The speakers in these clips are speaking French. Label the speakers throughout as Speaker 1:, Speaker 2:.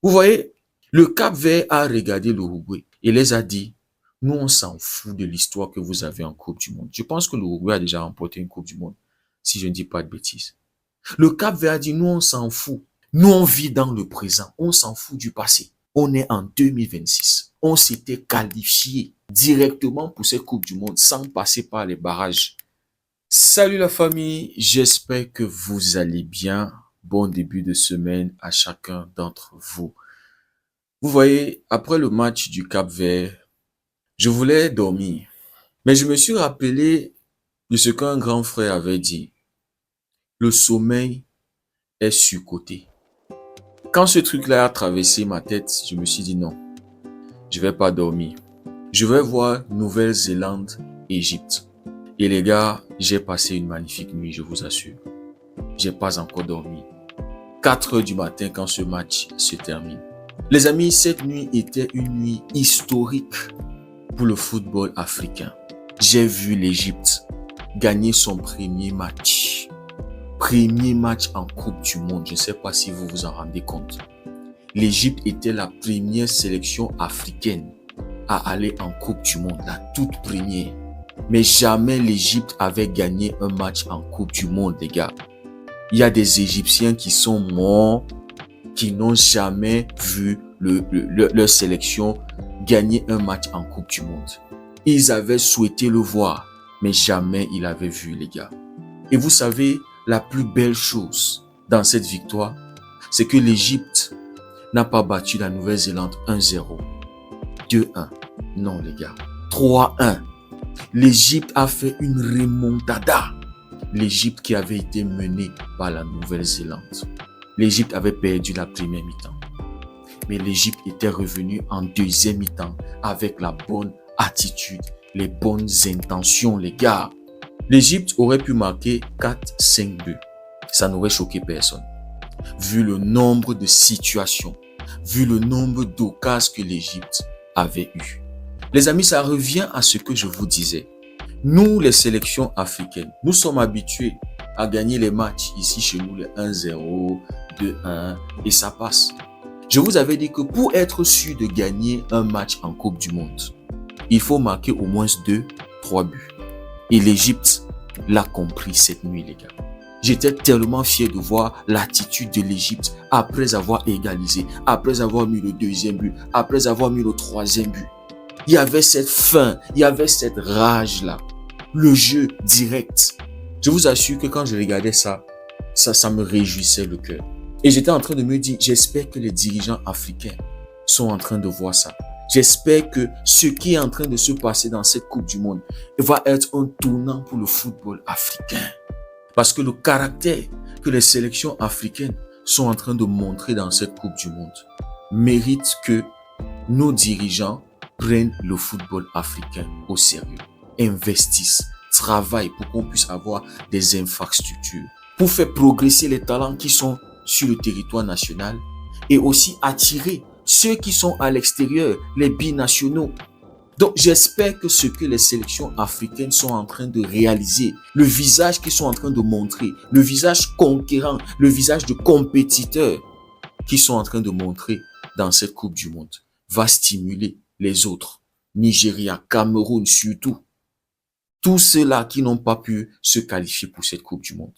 Speaker 1: Vous voyez, le Cap-Vert a regardé l'Uruguay et les a dit, nous on s'en fout de l'histoire que vous avez en Coupe du Monde. Je pense que l'Uruguay a déjà remporté une Coupe du Monde, si je ne dis pas de bêtises. Le Cap-Vert a dit, nous on s'en fout. Nous on vit dans le présent, on s'en fout du passé. On est en 2026. On s'était qualifié directement pour cette Coupe du Monde sans passer par les barrages. Salut la famille, j'espère que vous allez bien. Bon début de semaine à chacun d'entre vous. Vous voyez, après le match du Cap-Vert, je voulais dormir. Mais je me suis rappelé de ce qu'un grand frère avait dit. Le sommeil est surcoté. Quand ce truc-là a traversé ma tête, je me suis dit non, je vais pas dormir. Je vais voir Nouvelle-Zélande, Égypte. Et les gars, j'ai passé une magnifique nuit, je vous assure. J'ai pas encore dormi. 4 heures du matin quand ce match se termine. Les amis, cette nuit était une nuit historique pour le football africain. J'ai vu l'Égypte gagner son premier match. Premier match en Coupe du Monde. Je ne sais pas si vous vous en rendez compte. L'Égypte était la première sélection africaine à aller en Coupe du Monde. La toute première. Mais jamais l'Égypte avait gagné un match en Coupe du Monde, les gars. Il y a des Égyptiens qui sont morts, qui n'ont jamais vu leur sélection gagner un match en Coupe du Monde. Ils avaient souhaité le voir, mais jamais ils l'avaient vu, les gars. Et vous savez, la plus belle chose dans cette victoire, c'est que l'Égypte n'a pas battu la Nouvelle-Zélande 1-0, 2-1. Non, les gars. 3-1. L'Égypte a fait une remontada. L'Égypte qui avait été menée par la Nouvelle-Zélande. L'Égypte avait perdu la première mi-temps. Mais l'Égypte était revenue en deuxième mi-temps avec la bonne attitude, les bonnes intentions, les gars. L'Égypte aurait pu marquer 4-5 buts. Ça n'aurait choqué personne. Vu le nombre de situations, vu le nombre d'occasions que l'Égypte avait eu. Les amis, ça revient à ce que je vous disais. Nous, les sélections africaines, nous sommes habitués à gagner les matchs ici chez nous, les 1-0, 2-1, et ça passe. Je vous avais dit que pour être sûr de gagner un match en Coupe du Monde, il faut marquer au moins 2-3 buts. Et l'Égypte l'a compris cette nuit, les gars. J'étais tellement fier de voir l'attitude de l'Égypte après avoir égalisé, après avoir mis le deuxième but, après avoir mis le troisième but. Il y avait cette faim, il y avait cette rage-là. Le jeu direct. Je vous assure que quand je regardais ça me réjouissait le cœur. Et j'étais en train de me dire, j'espère que les dirigeants africains sont en train de voir ça. J'espère que ce qui est en train de se passer dans cette Coupe du Monde va être un tournant pour le football africain. Parce que le caractère que les sélections africaines sont en train de montrer dans cette Coupe du Monde mérite que nos dirigeants prennent le football africain au sérieux, investissent, travaillent pour qu'on puisse avoir des infrastructures, pour faire progresser les talents qui sont sur le territoire national et aussi attirer ceux qui sont à l'extérieur, les binationaux. Donc j'espère que ce que les sélections africaines sont en train de réaliser, le visage qu'ils sont en train de montrer, le visage conquérant, le visage de compétiteurs qu'ils sont en train de montrer dans cette Coupe du Monde, va stimuler les autres, Nigeria, Cameroun surtout, tous ceux-là qui n'ont pas pu se qualifier pour cette Coupe du Monde.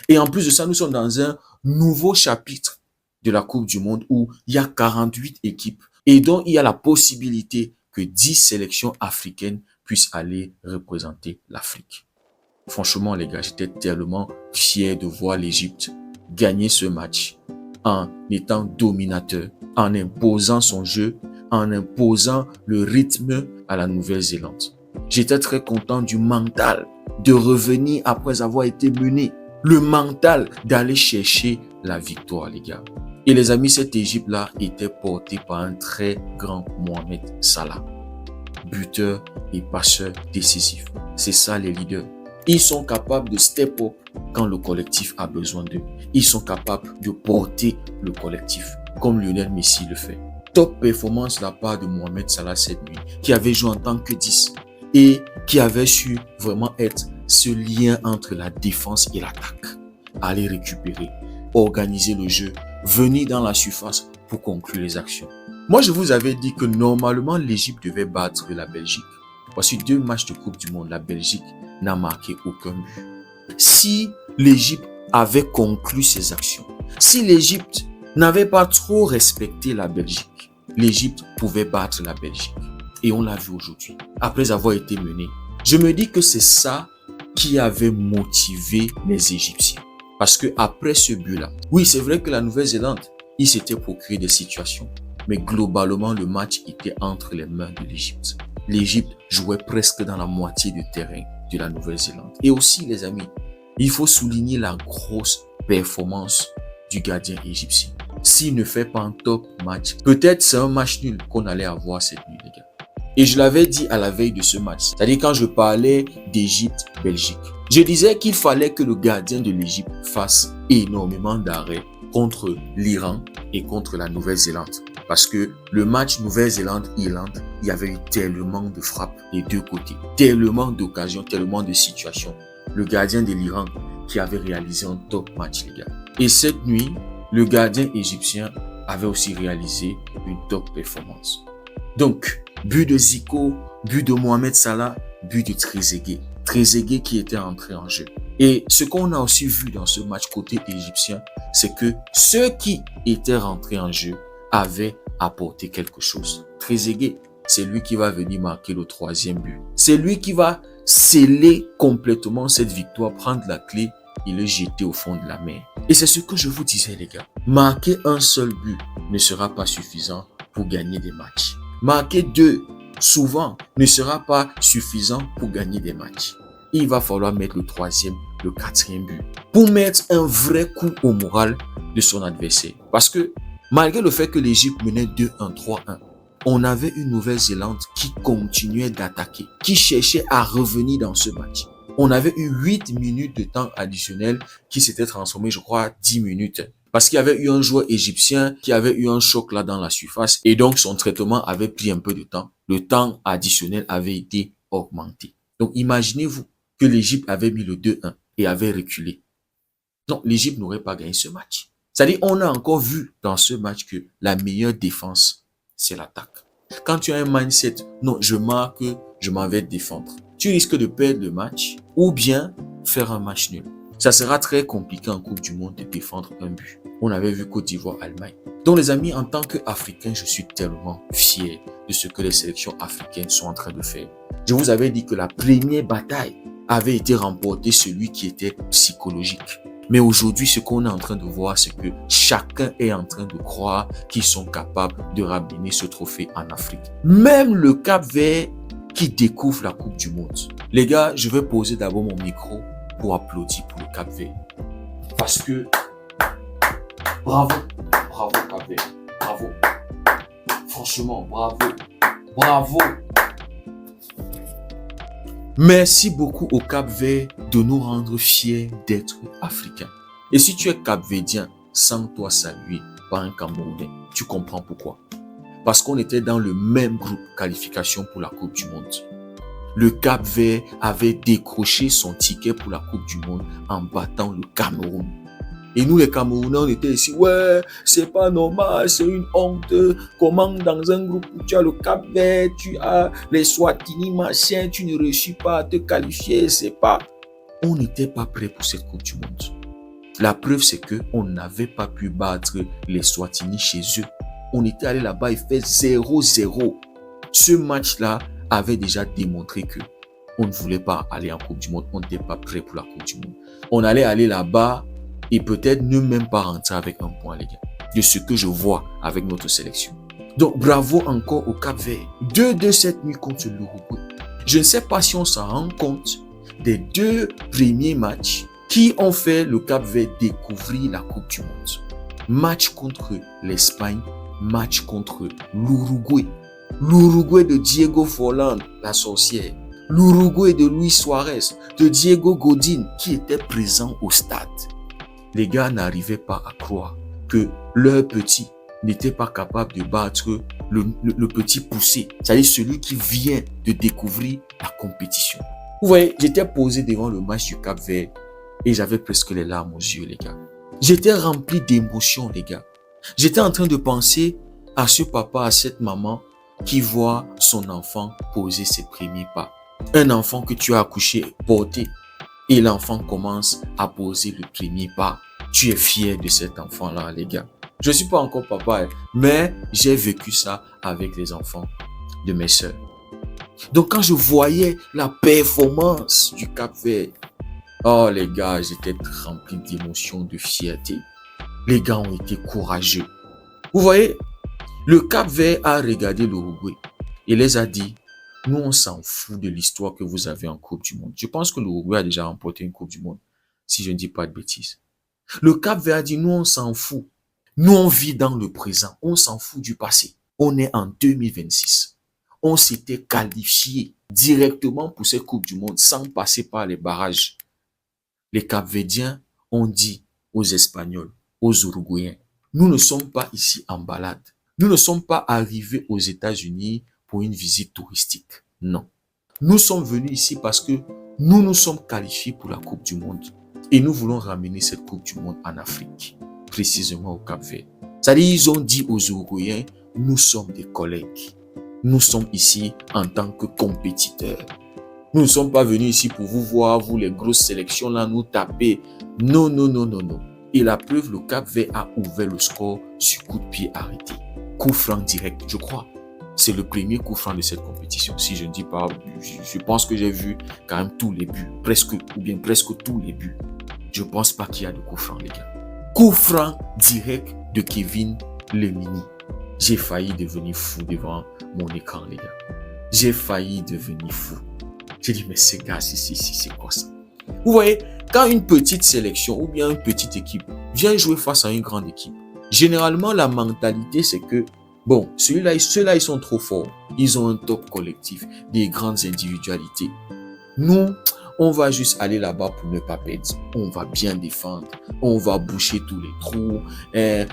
Speaker 1: Et en plus de ça, nous sommes dans un nouveau chapitre de la Coupe du Monde où il y a 48 équipes et dont il y a la possibilité que 10 sélections africaines puissent aller représenter l'Afrique. Franchement, les gars, j'étais tellement fier de voir l'Égypte gagner ce match en étant dominateur, en imposant son jeu, en imposant le rythme à la Nouvelle-Zélande. J'étais très content du mental de revenir après avoir été mené. Le mental d'aller chercher la victoire, les gars. Et les amis, cette Égypte-là était portée par un très grand Mohamed Salah. Buteur et passeur décisif. C'est ça les leaders. Ils sont capables de step up quand le collectif a besoin d'eux. Ils sont capables de porter le collectif, comme Lionel Messi le fait. Top performance de la part de Mohamed Salah cette nuit, qui avait joué en tant que 10 et qui avait su vraiment être ce lien entre la défense et l'attaque. Aller récupérer, organiser le jeu, venir dans la surface, pour conclure les actions. Moi, je vous avais dit que normalement, l'Égypte devait battre la Belgique. Voici 2 matchs de Coupe du Monde. La Belgique n'a marqué aucun but. Si l'Égypte avait conclu ses actions, si l'Égypte n'avait pas trop respecté la Belgique, l'Égypte pouvait battre la Belgique. Et on l'a vu aujourd'hui, après avoir été mené. Je me dis que c'est ça qui avait motivé les Égyptiens. Parce que après ce but-là, oui, c'est vrai que la Nouvelle-Zélande, il s'était procuré des situations. Mais globalement, le match était entre les mains de l'Égypte. L'Égypte jouait presque dans la moitié du terrain de la Nouvelle-Zélande. Et aussi, les amis, il faut souligner la grosse performance du gardien égyptien. S'il ne fait pas un top match, peut-être c'est un match nul qu'on allait avoir cette nuit, les gars. Et je l'avais dit à la veille de ce match, c'est-à-dire quand je parlais d'Égypte-Belgique. Je disais qu'il fallait que le gardien de l'Égypte fasse énormément d'arrêts contre l'Iran et contre la Nouvelle-Zélande. Parce que le match Nouvelle-Zélande-Irlande, il y avait eu tellement de frappes des 2 côtés, tellement d'occasions, tellement de situations. Le gardien de l'Iran qui avait réalisé un top match, les gars. Et cette nuit, le gardien égyptien avait aussi réalisé une top performance. Donc, but de Zico, but de Mohamed Salah, but de Trezeguet. Trezeguet qui était entré en jeu. Et ce qu'on a aussi vu dans ce match côté égyptien, c'est que ceux qui étaient rentrés en jeu avaient apporté quelque chose. Trezeguet, c'est lui qui va venir marquer le 3e but. C'est lui qui va sceller complètement cette victoire, prendre la clé et le jeter au fond de la mer. Et c'est ce que je vous disais, les gars. Marquer un seul but ne sera pas suffisant pour gagner des matchs. Marquer 2, souvent, ne sera pas suffisant pour gagner des matchs. Il va falloir mettre le 3e, le 4e but pour mettre un vrai coup au moral de son adversaire. Parce que malgré le fait que l'Égypte menait 2-1, 3-1, on avait une Nouvelle-Zélande qui continuait d'attaquer, qui cherchait à revenir dans ce match. On avait eu 8 minutes de temps additionnel qui s'était transformé, je crois, 10 minutes. Parce qu'il y avait eu un joueur égyptien qui avait eu un choc là dans la surface et donc son traitement avait pris un peu de temps. Le temps additionnel avait été augmenté. Donc imaginez-vous que l'Égypte avait mis le 2-1 et avait reculé. Non, l'Égypte n'aurait pas gagné ce match. C'est-à-dire, on a encore vu dans ce match que la meilleure défense, c'est l'attaque. Quand tu as un mindset, non, je marque, je m'en vais défendre, tu risques de perdre le match ou bien faire un match nul. Ça sera très compliqué en Coupe du Monde de défendre un but. On avait vu Côte d'Ivoire, Allemagne. Donc les amis, en tant qu'Africain, je suis tellement fier de ce que les sélections africaines sont en train de faire. Je vous avais dit que la première bataille avait été remportée, celui qui était psychologique. Mais aujourd'hui, ce qu'on est en train de voir, c'est que chacun est en train de croire qu'ils sont capables de ramener ce trophée en Afrique. Même le Cap-Vert qui découvre la Coupe du Monde. Les gars, je vais poser d'abord mon micro pour applaudir pour le Cap-Vert. Parce que, bravo Cap-Vert, bravo. Franchement, bravo. Merci beaucoup au Cap-Vert de nous rendre fiers d'être africains. Et si tu es Cap-Verdien, sens-toi salué par un Camerounais. Tu comprends pourquoi. Parce qu'on était dans le même groupe qualification pour la Coupe du Monde. Le Cap-Vert avait décroché son ticket pour la Coupe du Monde en battant le Cameroun. Et nous, les Camerounais, on était ici, ouais, c'est pas normal, c'est une honte. Comment dans un groupe où tu as le Cap-Vert, tu as les Swatini, machin, tu ne réussis pas à te qualifier, c'est pas... On n'était pas prêt pour cette Coupe du Monde. La preuve, c'est que on n'avait pas pu battre les Swatini chez eux. On était allé là-bas et fait 0-0. Ce match-là avait déjà démontré que on ne voulait pas aller en Coupe du Monde. On n'était pas prêt pour la Coupe du Monde. On allait aller là-bas et peut-être ne même pas rentrer avec un point, les gars, de ce que je vois avec notre sélection. Donc, bravo encore au Cap-Vert. 2-2 cette nuit contre l'Uruguay. Je ne sais pas si on s'en rend compte des 2 premiers matchs qui ont fait le Cap-Vert découvrir la Coupe du Monde. Match contre l'Espagne, match contre l'Uruguay. L'Uruguay de Diego Forlán, la sorcière. L'Uruguay de Luis Suarez, de Diego Godin, qui était présent au stade. Les gars n'arrivaient pas à croire que leur petit n'était pas capable de battre le petit poussé, c'est-à-dire celui qui vient de découvrir la compétition. Vous voyez, j'étais posé devant le match du Cap-Vert et j'avais presque les larmes aux yeux, les gars. J'étais rempli d'émotions, les gars. J'étais en train de penser à ce papa, à cette maman qui voit son enfant poser ses premiers pas. Un enfant que tu as accouché, porté, et l'enfant commence à poser le premier pas. Tu es fier de cet enfant-là, les gars. Je ne suis pas encore papa, mais j'ai vécu ça avec les enfants de mes sœurs. Donc quand je voyais la performance du Cap-Vert, oh les gars, j'étais rempli d'émotions, de fierté. Les gars ont été courageux. Vous voyez, le Cap-Vert a regardé l'Uruguay et les a dit, nous on s'en fout de l'histoire que vous avez en Coupe du Monde. Je pense que l'Uruguay a déjà remporté une Coupe du Monde, si je ne dis pas de bêtises. Le Cap-Vert a dit, nous on s'en fout. Nous on vit dans le présent, on s'en fout du passé. On est en 2026. On s'était qualifié directement pour cette Coupe du Monde sans passer par les barrages. Les Cap-Verdiens ont dit aux Espagnols, aux Uruguayens, nous ne sommes pas ici en balade. Nous ne sommes pas arrivés aux États-Unis pour une visite touristique. Non. Nous sommes venus ici parce que nous nous sommes qualifiés pour la Coupe du Monde. Et nous voulons ramener cette Coupe du Monde en Afrique, précisément au Cap-Vert. C'est-à-dire, ils ont dit aux Uruguayens, nous sommes des collègues. Nous sommes ici en tant que compétiteurs. Nous ne sommes pas venus ici pour vous voir, vous les grosses sélections là, nous taper. Non, non, non, non, non. Et la preuve, le Cap-Vert a ouvert le score sur coup de pied arrêté. Coup franc direct, je crois. C'est le premier coup franc de cette compétition. Si je ne dis pas, je pense que j'ai vu quand même tous les buts, presque tous les buts. Je ne pense pas qu'il y a de coup franc, les gars. Coup franc direct de Kevin Lemini. J'ai failli devenir fou devant mon écran, les gars. J'ai failli devenir fou. J'ai dit, mais ces gars, c'est quoi ça? Vous voyez, quand une petite sélection ou bien une petite équipe vient jouer face à une grande équipe, généralement, la mentalité, c'est que, bon, ceux-là, ils sont trop forts. Ils ont un top collectif, des grandes individualités. Nous, on va juste aller là-bas pour ne pas perdre. On va bien défendre. On va boucher tous les trous.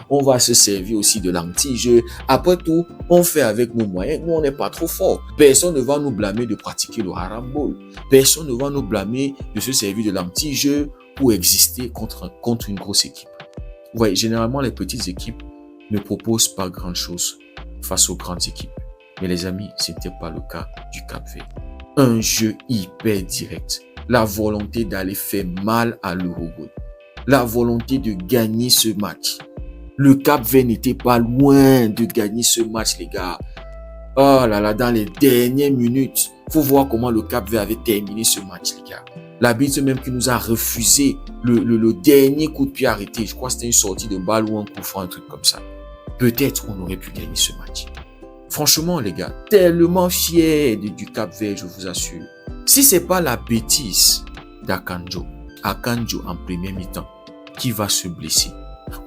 Speaker 1: On va se servir aussi de l'anti-jeu. Après tout, on fait avec nos moyens. Nous, on n'est pas trop forts. Personne ne va nous blâmer de pratiquer le harambol. Personne ne va nous blâmer de se servir de l'anti-jeu pour exister contre une grosse équipe. Vous voyez, généralement, les petites équipes ne proposent pas grand-chose face aux grandes équipes. Mais les amis, ce n'était pas le cas du Cap-Vert. Un jeu hyper direct. La volonté d'aller faire mal à l'Uruguay. La volonté de gagner ce match. Le Cap-Vert n'était pas loin de gagner ce match, les gars. Oh là là, dans les dernières minutes, faut voir comment le Cap-Vert avait terminé ce match, les gars. L'arbitre même qui nous a refusé le dernier coup de pied arrêté. Je crois que c'était une sortie de balle ou un coup franc, un truc comme ça. Peut-être on aurait pu gagner ce match. Franchement, les gars, tellement fier du Cap-Vert, je vous assure. Si c'est pas la bêtise d'Akanjo, Akanjo en première mi-temps, qui va se blesser,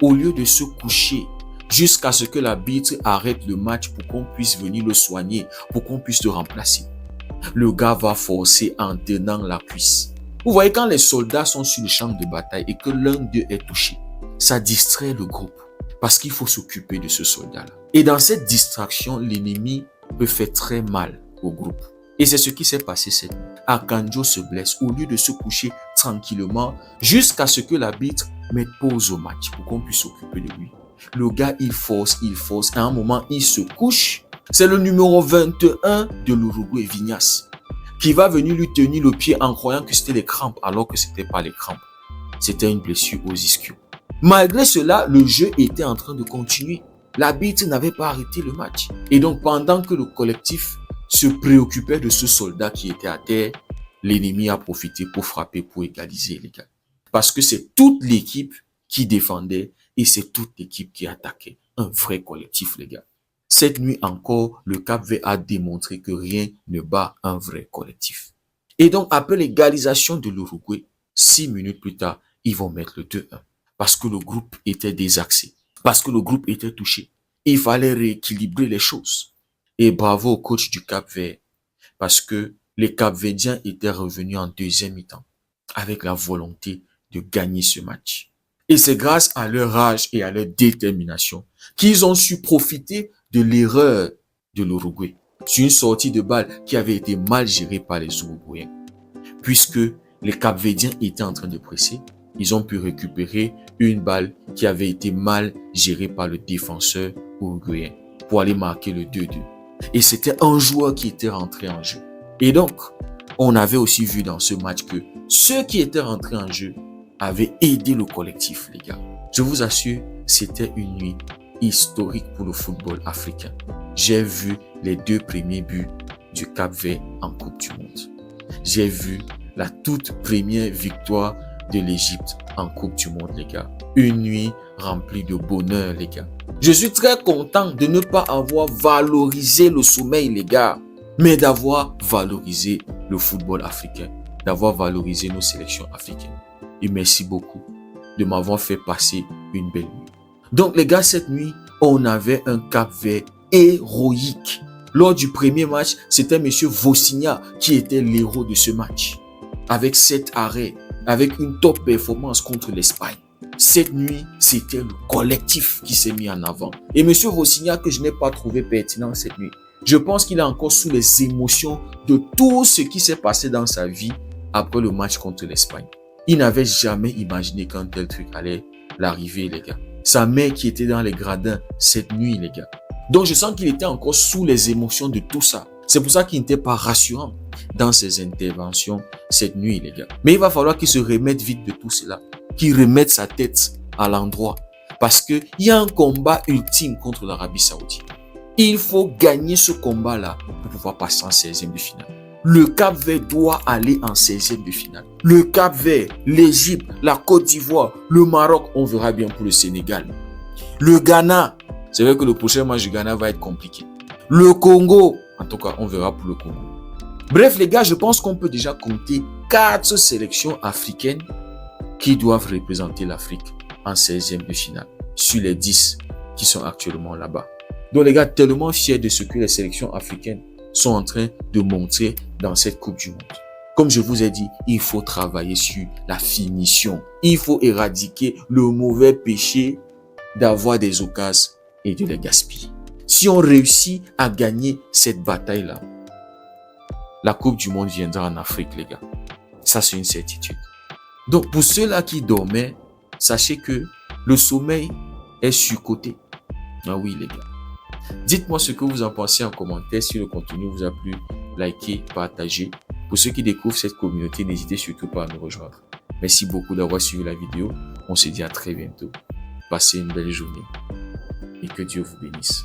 Speaker 1: au lieu de se coucher jusqu'à ce que l'arbitre arrête le match pour qu'on puisse venir le soigner, pour qu'on puisse le remplacer, le gars va forcer en tenant la cuisse. Vous voyez, quand les soldats sont sur le champ de bataille et que l'un d'eux est touché, ça distrait le groupe parce qu'il faut s'occuper de ce soldat-là. Et dans cette distraction, l'ennemi peut faire très mal au groupe. Et c'est ce qui s'est passé cette nuit. Akanjo se blesse au lieu de se coucher tranquillement jusqu'à ce que l'arbitre mette pause au match pour qu'on puisse s'occuper de lui. Le gars, il force. À un moment, il se couche. C'est le numéro 21 de l'Uruguay, Vignas, qui va venir lui tenir le pied en croyant que c'était les crampes, alors que c'était pas les crampes. C'était une blessure aux ischios. Malgré cela, le jeu était en train de continuer. L'arbitre n'avait pas arrêté le match. Et donc, pendant que le collectif se préoccupait de ce soldat qui était à terre, l'ennemi a profité pour frapper, pour égaliser, les gars. Parce que c'est toute l'équipe qui défendait et c'est toute l'équipe qui attaquait. Un vrai collectif, les gars. Cette nuit encore, le Cap-Vert a démontré que rien ne bat un vrai collectif. Et donc, après l'égalisation de l'Uruguay, 6 minutes plus tard, ils vont mettre le 2-1. Parce que le groupe était désaxé. Parce que le groupe était touché. Il fallait rééquilibrer les choses. Et bravo au coach du Cap-Vert. Parce que les Cap-Verdiens étaient revenus en deuxième mi-temps. Avec la volonté de gagner ce match. Et c'est grâce à leur rage et à leur détermination qu'ils ont su profiter de l'erreur de l'Uruguay. Sur une sortie de balle qui avait été mal gérée par les Uruguayens. Puisque les Cap-Verdiens étaient en train de presser, ils ont pu récupérer une balle qui avait été mal gérée par le défenseur uruguayen pour aller marquer le 2-2. Et c'était un joueur qui était rentré en jeu. Et donc, on avait aussi vu dans ce match que ceux qui étaient rentrés en jeu avaient aidé le collectif, les gars. Je vous assure, c'était une nuit historique pour le football africain. J'ai vu les 2 premiers buts du Cap-Vert en Coupe du Monde. J'ai vu la toute première victoire de l'Égypte en Coupe du Monde, les gars. Une nuit remplie de bonheur, les gars. Je suis très content de ne pas avoir valorisé le sommeil, les gars, mais d'avoir valorisé le football africain, d'avoir valorisé nos sélections africaines. Et merci beaucoup de m'avoir fait passer une belle nuit. Donc, les gars, cette nuit, on avait un Cap-Vert héroïque. Lors du premier match, c'était M. Vosinha qui était l'héros de ce match. Avec 7 arrêts, avec une top performance contre l'Espagne. Cette nuit, c'était le collectif qui s'est mis en avant. Et M. Vosinha, que je n'ai pas trouvé pertinent cette nuit, je pense qu'il est encore sous les émotions de tout ce qui s'est passé dans sa vie après le match contre l'Espagne. Il n'avait jamais imaginé qu'un tel truc allait l'arriver, les gars. Sa mère qui était dans les gradins cette nuit, les gars. Donc, je sens qu'il était encore sous les émotions de tout ça. C'est pour ça qu'il n'était pas rassurant dans ses interventions cette nuit, les gars. Mais il va falloir qu'il se remette vite de tout cela. Qu'il remette sa tête à l'endroit. Parce qu'il y a un combat ultime contre l'Arabie Saoudite. Il faut gagner ce combat-là pour pouvoir passer en 16e de finale. Le Cap-Vert doit aller en 16e de finale. Le Cap-Vert, l'Égypte, la Côte d'Ivoire, le Maroc, on verra bien pour le Sénégal. Le Ghana, c'est vrai que le prochain match du Ghana va être compliqué. Le Congo, en tout cas, on verra pour le Congo. Bref, les gars, je pense qu'on peut déjà compter 4 sélections africaines qui doivent représenter l'Afrique en 16e de finale, sur les 10 qui sont actuellement là-bas. Donc les gars, tellement fiers de ce que les sélections africaines sont en train de montrer dans cette Coupe du Monde. Comme je vous ai dit, il faut travailler sur la finition. Il faut éradiquer le mauvais péché d'avoir des occasions et de les gaspiller. Si on réussit à gagner cette bataille-là, la Coupe du Monde viendra en Afrique, les gars. Ça, c'est une certitude. Donc, pour ceux-là qui dormaient, sachez que le sommeil est surcoté. Ah oui, les gars. Dites-moi ce que vous en pensez en commentaire. Si le contenu vous a plu, likez, partagez. Pour ceux qui découvrent cette communauté, n'hésitez surtout pas à nous rejoindre. Merci beaucoup d'avoir suivi la vidéo. On se dit à très bientôt. Passez une belle journée et que Dieu vous bénisse.